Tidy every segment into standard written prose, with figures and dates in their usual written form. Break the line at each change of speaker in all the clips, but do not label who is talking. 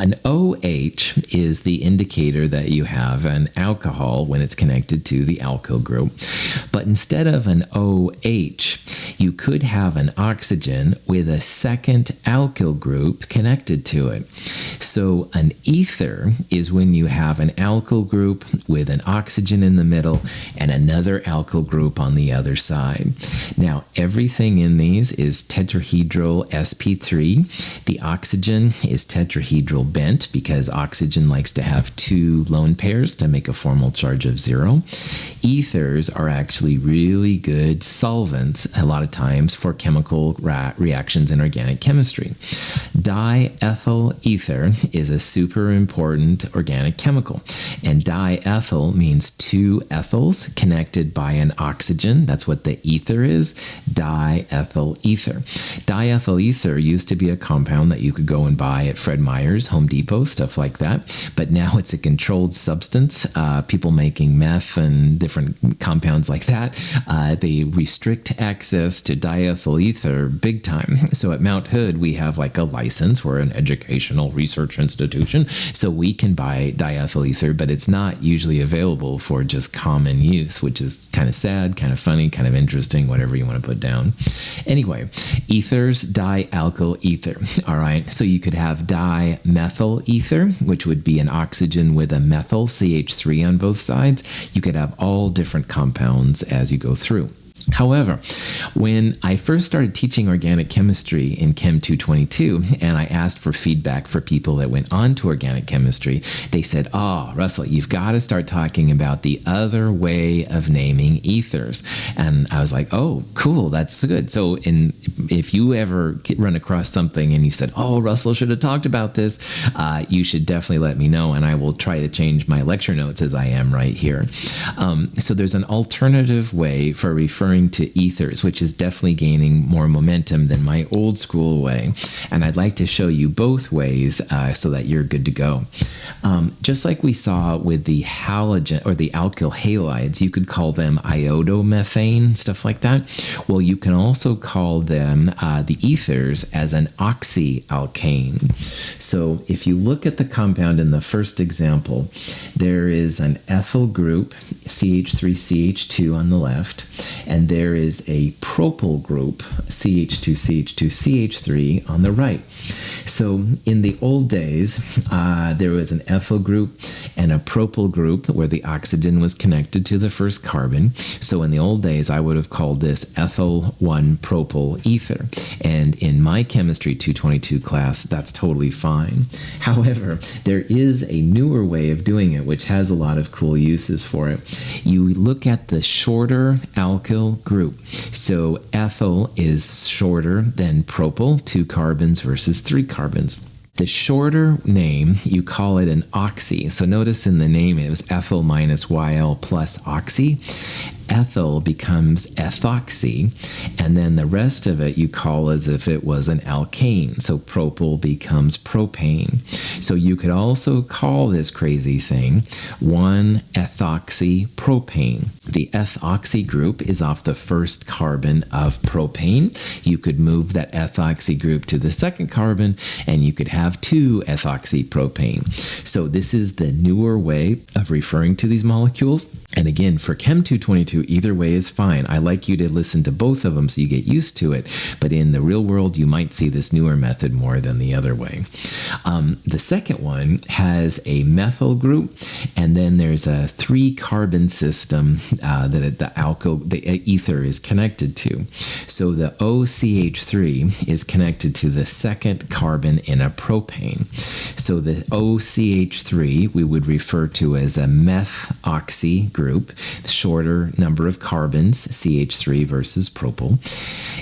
An OH is the indicator that you have an alcohol when it's connected to the alkyl group. But instead of an OH, you could have an oxygen with a second alkyl group connected to it. So an ether is when you have an alkyl group with an oxygen in the middle and another alkyl group on the other side. Now, everything in these is tetrahedral sp3. The oxygen is tetrahedral bent because oxygen likes to have two lone pairs to make a formal charge of 0. Ethers are actually really good solvents a lot of times for chemical reactions in organic chemistry. Diethyl ether is a super important organic chemical, and diethyl means two ethyls connected by an oxygen. That's what the ether is, diethyl ether. Diethyl ether used to be a compound that you could go and buy at Fred Meyer's, Home Depot, stuff like that, but now it's a controlled substance. People making meth and different compounds like that, they restrict access to diethyl ether big time. So at Mount Hood, we have like a license. We're an educational research institution, so we can buy diethyl ether, but it's not usually available for just common use, which is kind of sad, kind of funny, kind of interesting, whatever you want to put down. Anyway, ethers, dialkyl ether. All right, so you could have dimethyl ether, which would be an oxygen with a methyl, CH3 on both sides. You could have all different compounds as you go through. However, when I first started teaching organic chemistry in Chem 222, and I asked for feedback for people that went on to organic chemistry, they said, Russell, you've got to start talking about the other way of naming ethers. And I was like, oh, cool, that's good. So if you ever run across something and you said, Russell should have talked about this, you should definitely let me know, and I will try to change my lecture notes as I am right here. So there's an alternative way for referring to ethers, which is definitely gaining more momentum than my old school way. And I'd like to show you both ways so that you're good to go. Just like we saw with the halogen or the alkyl halides, you could call them iodomethane, stuff like that. Well, you can also call them, the ethers, as an oxyalkane. So if you look at the compound in the first example, there is an ethyl group, CH3CH2 on the left, and there is a propyl group, CH2CH2CH3 on the right. So in the old days, there was an ethyl group and a propyl group where the oxygen was connected to the first carbon. So in the old days, I would have called this ethyl 1-propyl ether. And in my chemistry 222 class, that's totally fine. However, there is a newer way of doing it, which has a lot of cool uses for it. You look at the shorter alkyl group. So ethyl is shorter than propyl, 2 carbons versus 3 carbons. The shorter name, you call it an oxy. So notice in the name it was ethyl minus YL plus oxy. Ethyl becomes ethoxy, and then the rest of it you call as if it was an alkane. So propyl becomes propane. So you could also call this crazy thing 1-ethoxy-propane. The ethoxy group is off the first carbon of propane. You could move that ethoxy group to the second carbon, and you could have 2-ethoxy-propane. So this is the newer way of referring to these molecules. And again, for Chem 222, either way is fine. I like you to listen to both of them so you get used to it. But in the real world, you might see this newer method more than the other way. The second one has a methyl group, and then there's a 3-carbon system that the ether is connected to. So the OCH3 is connected to the second carbon in a propane. So the OCH3 we would refer to as a methoxy group, shorter number of carbons, CH3 versus propyl.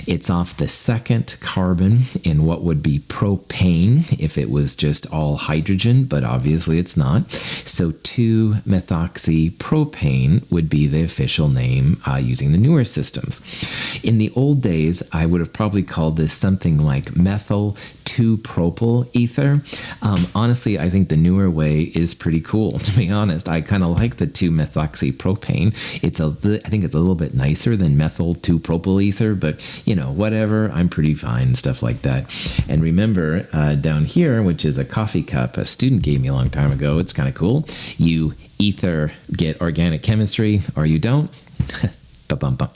It's off the second carbon in what would be propane if it was just all hydrogen, but obviously it's not. So 2-methoxypropane would be the official name using the newer systems. In the old days, I would have probably called this something like methyl 2-propyl ether. Honestly, I think the newer way is pretty cool, to be honest. I kind of like the 2-methoxypropane actually propane. I think it's a little bit nicer than methyl 2-propyl ether, but whatever, I'm pretty fine, stuff like that. And remember, down here, which is a coffee cup a student gave me a long time ago, it's kind of cool. You either get organic chemistry or you don't.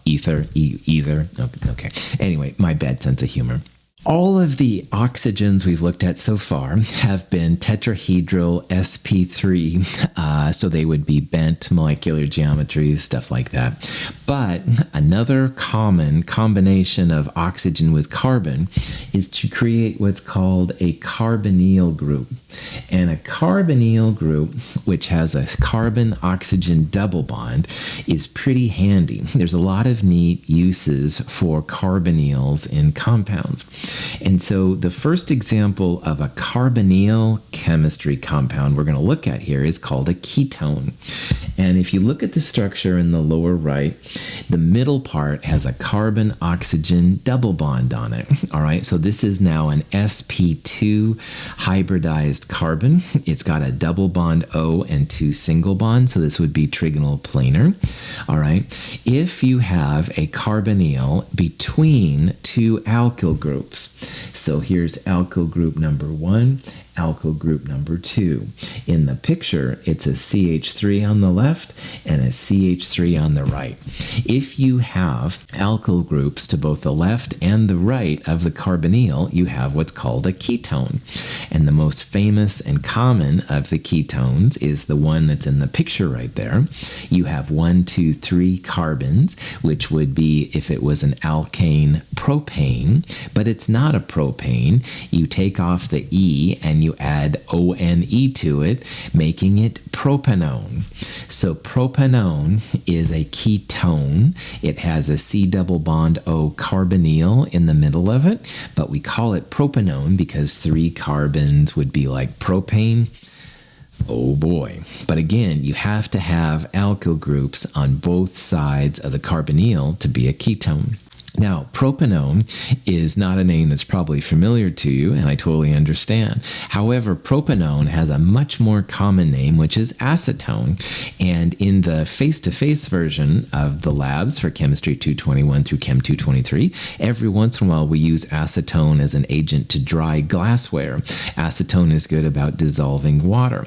Ether. Okay. Anyway, my bad sense of humor. All of the oxygens we've looked at so far have been tetrahedral sp3, so they would be bent molecular geometries, stuff like that. But another common combination of oxygen with carbon is to create what's called a carbonyl group. And a carbonyl group, which has a carbon-oxygen double bond, is pretty handy. There's a lot of neat uses for carbonyls in compounds. And so the first example of a carbonyl chemistry compound we're going to look at here is called a ketone. And if you look at the structure in the lower right, the middle part has a carbon-oxygen double bond on it. All right, so this is now an sp2 hybridized carbon. It's got a double bond O and 2 single bonds, so this would be trigonal planar. All right, if you have a carbonyl between 2 alkyl groups, so here's alkyl group number 1, alkyl group number 2. In the picture, it's a CH3 on the left and a CH3 on the right. If you have alkyl groups to both the left and the right of the carbonyl, you have what's called a ketone. And the most famous and common of the ketones is the one that's in the picture right there. You have 1, 2, 3 carbons, which would be, if it was an alkane, propane, but it's not a propane. You take off the E and you add ONE to it, making it propanone. So propanone is a ketone. It has a C double bond O carbonyl in the middle of it, but we call it propanone because 3 carbons would be like propane. Oh boy. But again, you have to have alkyl groups on both sides of the carbonyl to be a ketone. Now, propanone is not a name that's probably familiar to you, and I totally understand. However, propanone has a much more common name, which is acetone. And in the face-to-face version of the labs for Chemistry 221 through Chem 223, every once in a while we use acetone as an agent to dry glassware. Acetone is good about dissolving water.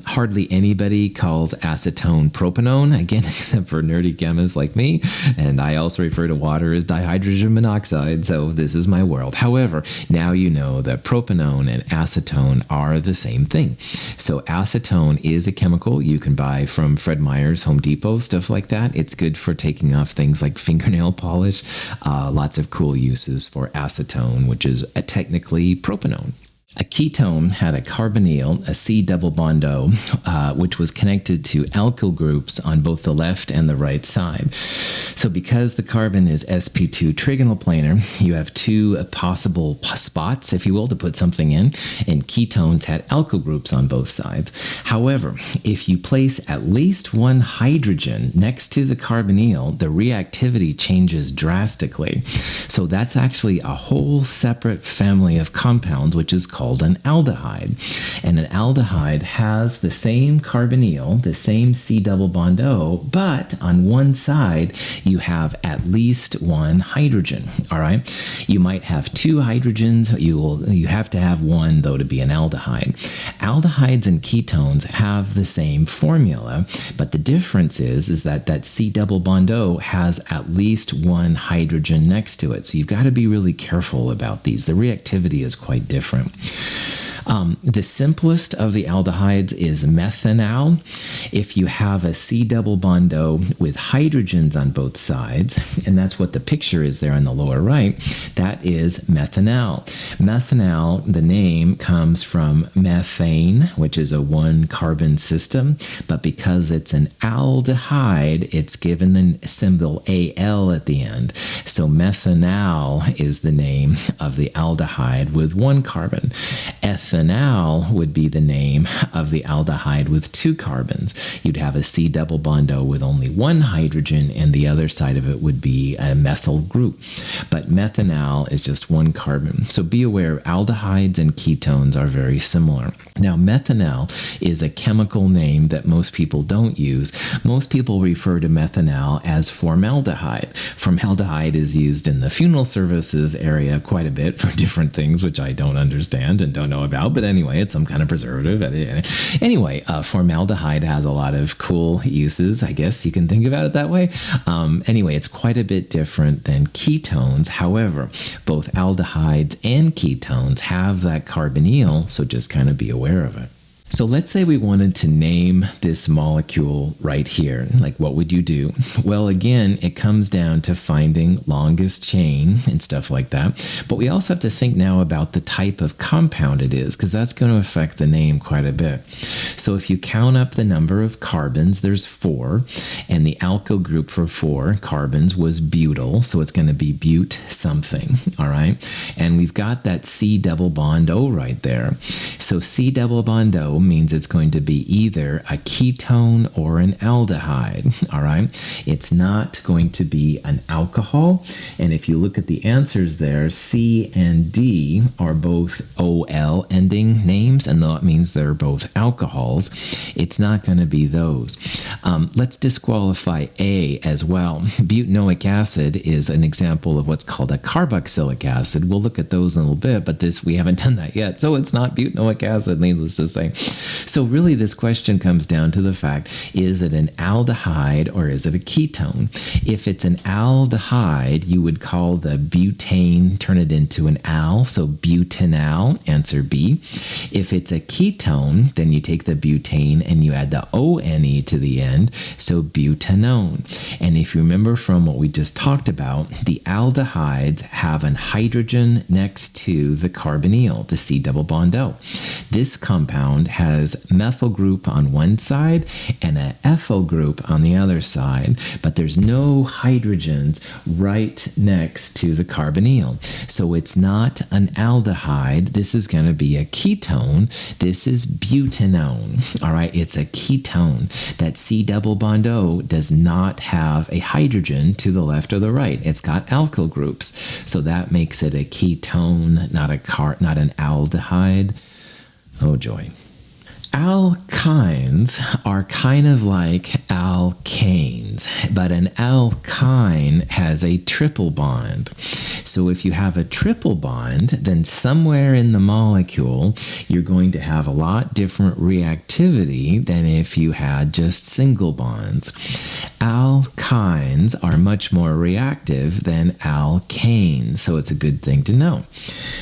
Hardly anybody calls acetone propanone, again, except for nerdy chemists like me, and I also refer to water as dihydrogen monoxide, so this is my world. However, now you know that propanone and acetone are the same thing. So acetone is a chemical you can buy from Fred Meyer's, Home Depot, stuff like that. It's good for taking off things like fingernail polish. Lots of cool uses for acetone, which is technically propanone. A ketone had a carbonyl, a C double bond O, which was connected to alkyl groups on both the left and the right side. So because the carbon is sp2 trigonal planar, you have 2 possible spots, if you will, to put something in, and ketones had alkyl groups on both sides. However, if you place at least 1 hydrogen next to the carbonyl, the reactivity changes drastically. So that's actually a whole separate family of compounds, which is called an aldehyde. And an aldehyde has the same carbonyl, the same C double bond O, but on one side you have at least 1 hydrogen. All right, you might have 2 hydrogens. You have to have 1 though to be an aldehyde. Aldehydes and ketones have the same formula, but the difference is that C double bond O has at least 1 hydrogen next to it. So you've got to be really careful about these. The reactivity is quite different. The simplest of the aldehydes is methanol. If you have a C double bond O with hydrogens on both sides, and that's what the picture is there in the lower right, that is methanol. Methanol, the name comes from methane, which is a 1-carbon system, but because it's an aldehyde, it's given the symbol Al at the end. So methanol is the name of the aldehyde with 1 carbon. Ethanol would be the name of the aldehyde with 2 carbons. You'd have a C double bond O with only 1 hydrogen, and the other side of it would be a methyl group. But methanol is just 1 carbon. So be aware, aldehydes and ketones are very similar. Now, methanol is a chemical name that most people don't use. Most people refer to methanol as formaldehyde. Formaldehyde is used in the funeral services area quite a bit for different things, which I don't understand and don't know about. But anyway, it's some kind of preservative. Anyway, formaldehyde has a lot of cool uses. I guess you can think about it that way. Anyway, it's quite a bit different than ketones. However, both aldehydes and ketones have that carbonyl, so just kind of be aware of it. So let's say we wanted to name this molecule right here. Like, what would you do? Well, again, it comes down to finding longest chain and stuff like that. But we also have to think now about the type of compound it is, because that's going to affect the name quite a bit. So if you count up the number of carbons, there's 4. And the alkyl group for 4 carbons was butyl. So it's going to be but something. All right. And we've got that C double bond O right there. So C double bond O means it's going to be either a ketone or an aldehyde, all right? It's not going to be an alcohol, and if you look at the answers there, C and D are both OL ending names, and that means they're both alcohols. It's not going to be those. Let's disqualify A as well. Butanoic acid is an example of what's called a carboxylic acid. We'll look at those in a little bit, but we haven't done that yet, so it's not butanoic acid, needless to say. So really this question comes down to the fact, is it an aldehyde or is it a ketone? If it's an aldehyde, you would call the butane, turn it into an al, so butanal, answer B. If it's a ketone, then you take the butane and you add the O-N-E to the end, so butanone. And if you remember from what we just talked about, the aldehydes have an hydrogen next to the carbonyl, the C double bond O. This compound has methyl group on one side and an ethyl group on the other side, but there's no hydrogens right next to the carbonyl. So it's not an aldehyde. This is going to be a ketone. This is butanone. All right, it's a ketone. That C double bond O does not have a hydrogen to the left or the right. It's got alkyl groups. So that makes it a ketone, not an aldehyde. Oh joy. Alkynes are kind of like alkanes, but an alkyne has a triple bond. So if you have a triple bond, then somewhere in the molecule, you're going to have a lot different reactivity than if you had just single bonds. Alkynes are much more reactive than alkanes, so it's a good thing to know.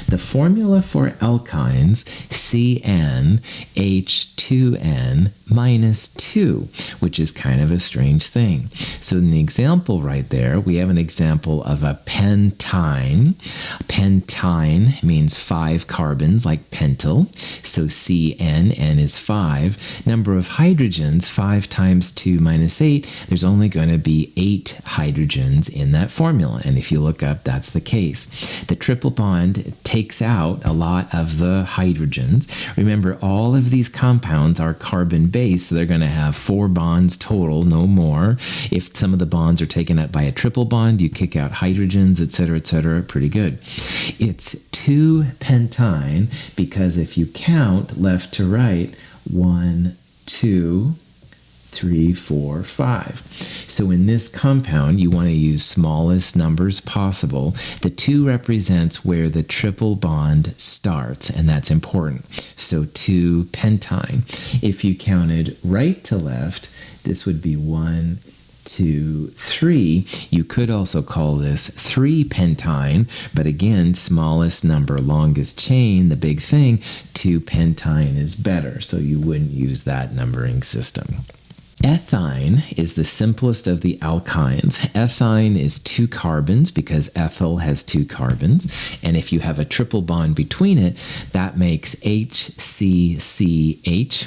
The formula for alkynes, CnH2n minus 2, which is kind of a strange thing. So in the example right there, we have an example of a pentyne. Pentyne means 5 carbons, like pentyl. So Cn, N is 5. Number of hydrogens, 5 times 2 minus 8, there's only going to be 8 hydrogens in that formula. And if you look up, that's the case. The triple bond takes out a lot of the hydrogens. Remember, all of these compounds are carbon-based, so they're going to have 4 bonds total, no more. If some of the bonds are taken up by a triple bond, you kick out hydrogens, etc., pretty good. It's 2-pentyne because if you count left to right, 1, 2, 3, 4, 5. So in this compound, you want to use smallest numbers possible. The 2 represents where the triple bond starts, and that's important. So 2-pentyne. If you counted right to left, this would be 1, 2, 3. You could also call this 3-pentyne, but again, smallest number, longest chain, the big thing, 2-pentyne is better, so you wouldn't use that numbering system. Ethyne is the simplest of the alkynes. Ethyne is 2 carbons because ethyl has 2 carbons. And if you have a triple bond between it, that makes HCCH,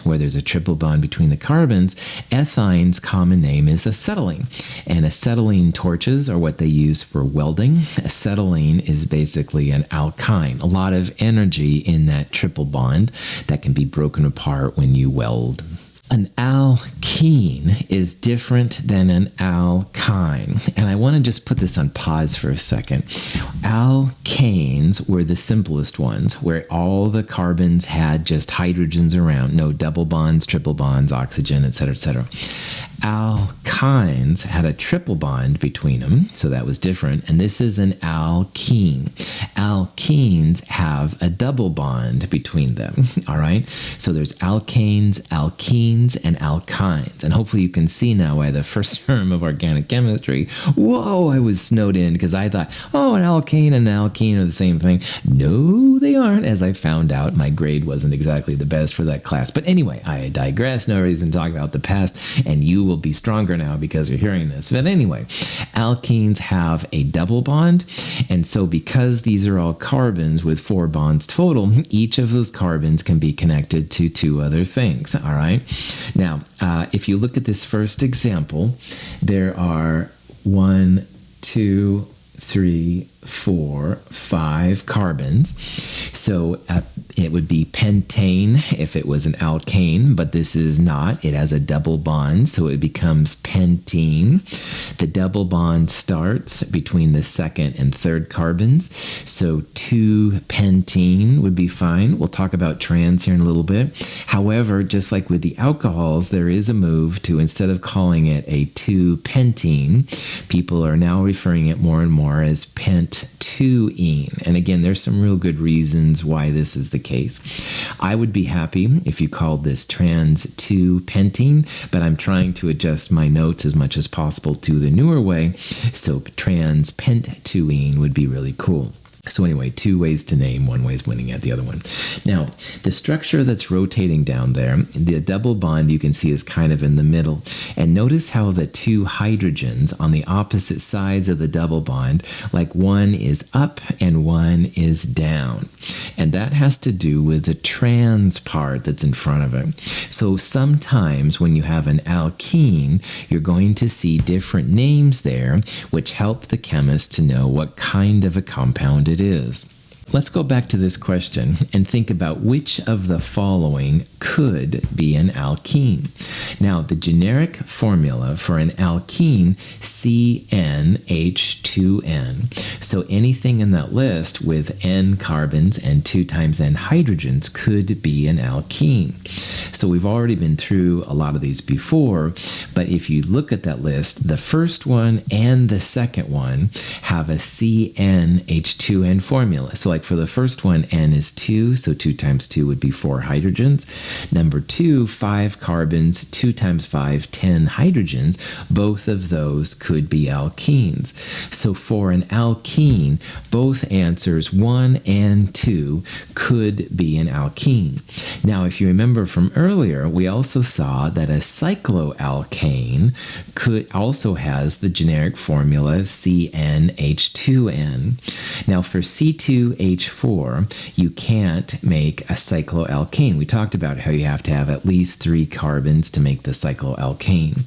where there's a triple bond between the carbons. Ethyne's common name is acetylene. And acetylene torches are what they use for welding. Acetylene is basically an alkyne. A lot of energy in that triple bond that can be broken apart when you weld. An alkene is different than an alkyne. And I want to just put this on pause for a second. Alkanes were the simplest ones, where all the carbons had just hydrogens around, no double bonds, triple bonds, oxygen, etc., etc. Alkynes had a triple bond between them, so that was different, and this is an alkene. Alkenes have a double bond between them, all right? So there's alkanes, alkenes, and alkynes, and hopefully you can see now why the first term of organic chemistry, whoa, I was snowed in because I thought, oh, an alkane and an alkene are the same thing. No, they aren't, as I found out. My grade wasn't exactly the best for that class, but anyway, I digress, no reason to talk about the past, and you will be stronger now because you're hearing this. But anyway, alkenes have a double bond, and so because these are all carbons with 4 bonds total, each of those carbons can be connected to 2 other things, all right? Now, if you look at this first example, there are 1, 2, 3, 4, 5 carbons. So it would be pentane if it was an alkane, but this is not. It has a double bond, so it becomes pentene. The double bond starts between the second and third carbons, so 2-pentene would be fine. We'll talk about trans here in a little bit. However, just like with the alcohols, there is a move to, instead of calling it a 2-pentene, people are now referring it more and more as pent-2-ene. And again, there's some real good reasons why this is the case. I would be happy if you called this trans-2-pentene, but I'm trying to adjust my notes as much as possible to the newer way, so trans-pent-2-ene would be really cool. So anyway, 2 ways to name, 1 way is winning at the other one. Now, the structure that's rotating down there, the double bond you can see is kind of in the middle. And notice how the 2 hydrogens on the opposite sides of the double bond, like one is up and one is down. And that has to do with the trans part that's in front of it. So sometimes when you have an alkene, you're going to see different names there, which help the chemist to know what kind of a compound it is. Let's go back to this question and think about which of the following could be an alkene. Now, the generic formula for an alkene, CnH2n. So anything in that list with N carbons and 2 times N hydrogens could be an alkene. So we've already been through a lot of these before, but if you look at that list, the first one and the second one have a CnH2n formula. So like for the first one, N is 2, so 2 times 2 would be 4 hydrogens. Number 2, 5 carbons, 2 times 5, 10 hydrogens. Both of those could be alkenes. So for an alkene, both answers 1 and 2 could be an alkene. Now, if you remember from earlier, we also saw that a cycloalkane also has the generic formula CnH2n. Now, for C2H4, you can't make a cycloalkane. We talked about how you have to have at least 3 carbons to make the cycloalkane.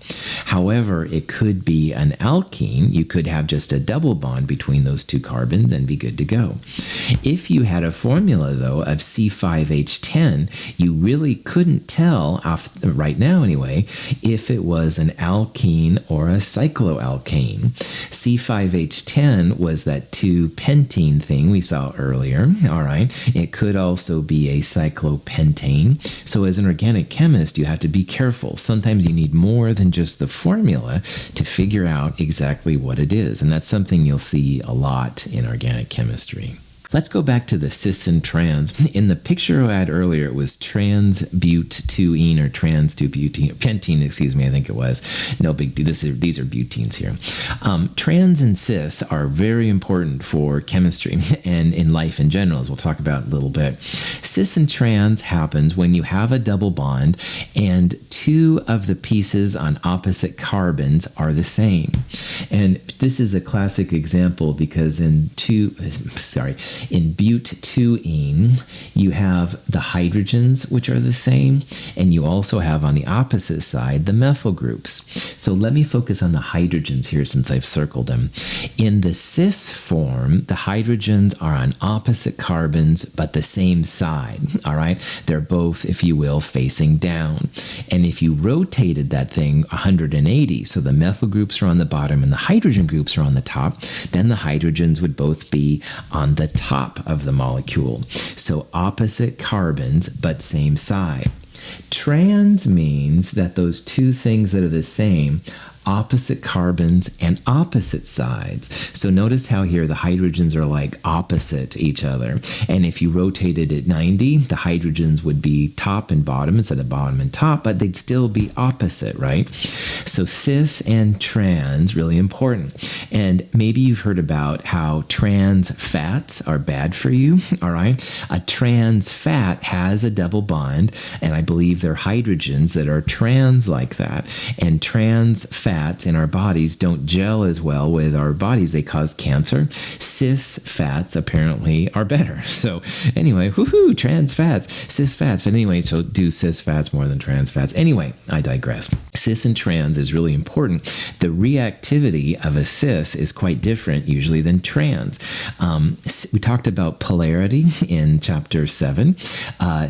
However, it could be an alkene. You could have just a double bond between those 2 carbons and be good to go. If you had a formula, though, of C5H10, you really couldn't tell, right now anyway, if it was an alkene or a cycloalkane. C5H10 was that 2-pentene thing we saw earlier, all right? It could also be a cyclopentane. So as an organic chemist, you have to be careful. Sometimes you need more than just the formula to figure out exactly what it is. And that's something you'll see a lot in organic chemistry. Let's go back to the cis and trans. In the picture I had earlier, it was trans-but-2-ene or trans-2-butene, pentene, excuse me, I think it was. No big deal. These are butenes here. Trans and cis are very important for chemistry and in life in general, as we'll talk about in a little bit. Cis and trans happens when you have a double bond and two of the pieces on opposite carbons are the same. And this is a classic example because in butene, you have the hydrogens, which are the same, and you also have on the opposite side the methyl groups. So let me focus on the hydrogens here since I've circled them. In the cis form, the hydrogens are on opposite carbons but the same side, all right? They're both, if you will, facing down. And if you rotated that thing 180, so the methyl groups are on the bottom and the hydrogen groups are on the top, then the hydrogens would both be on the top of the molecule. So opposite carbons, but same side. Trans means that those two things that are the same, opposite carbons and opposite sides. So notice how here the hydrogens are like opposite each other. And if you rotated it 90, the hydrogens would be top and bottom instead of bottom and top, but they'd still be opposite, right? So cis and trans, really important. And maybe you've heard about how trans fats are bad for you, all right? A trans fat has a double bond, and I believe they're hydrogens that are trans like that. And trans fats in our bodies don't gel as well with our bodies. They cause cancer. Cis fats apparently are better. So anyway, woohoo, trans fats, cis fats. But anyway, so do cis fats more than trans fats. Anyway, I digress. Cis and trans is really important. The reactivity of a cis is quite different usually than trans. We talked about polarity in chapter 7.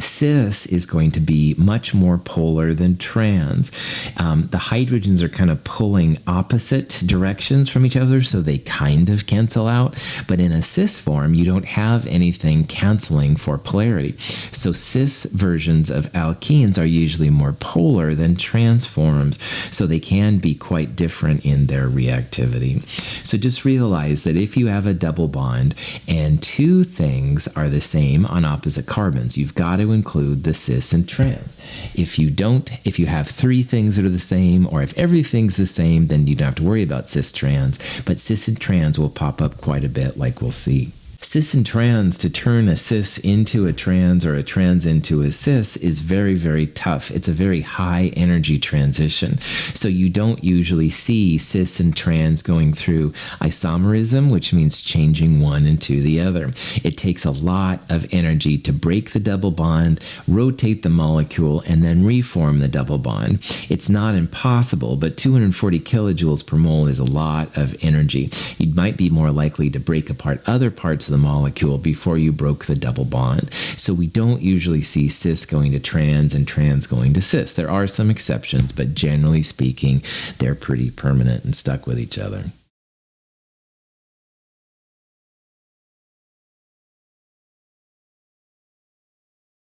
Cis is going to be much more polar than trans. The hydrogens are kind of pulling opposite directions from each other, so they kind of cancel out. But in a cis form, you don't have anything canceling for polarity. So cis versions of alkenes are usually more polar than trans forms, so they can be quite different in their reactivity. So just realize that if you have a double bond and two things are the same on opposite carbons, you've got to include the cis and trans. If you don't, if you have three things that are the same, or if everything's the same, then you don't have to worry about cis-trans. But cis and trans will pop up quite a bit, like we'll see. Cis and trans, to turn a cis into a trans or a trans into a cis is very, very tough. It's a very high energy transition. So you don't usually see cis and trans going through isomerism, which means changing one into the other. It takes a lot of energy to break the double bond, rotate the molecule, and then reform the double bond. It's not impossible, but 240 kilojoules per mole is a lot of energy. You might be more likely to break apart other parts of the molecule before you broke the double bond. So we don't usually see cis going to trans and trans going to cis. There are some exceptions, but generally speaking, they're pretty permanent and stuck with each other.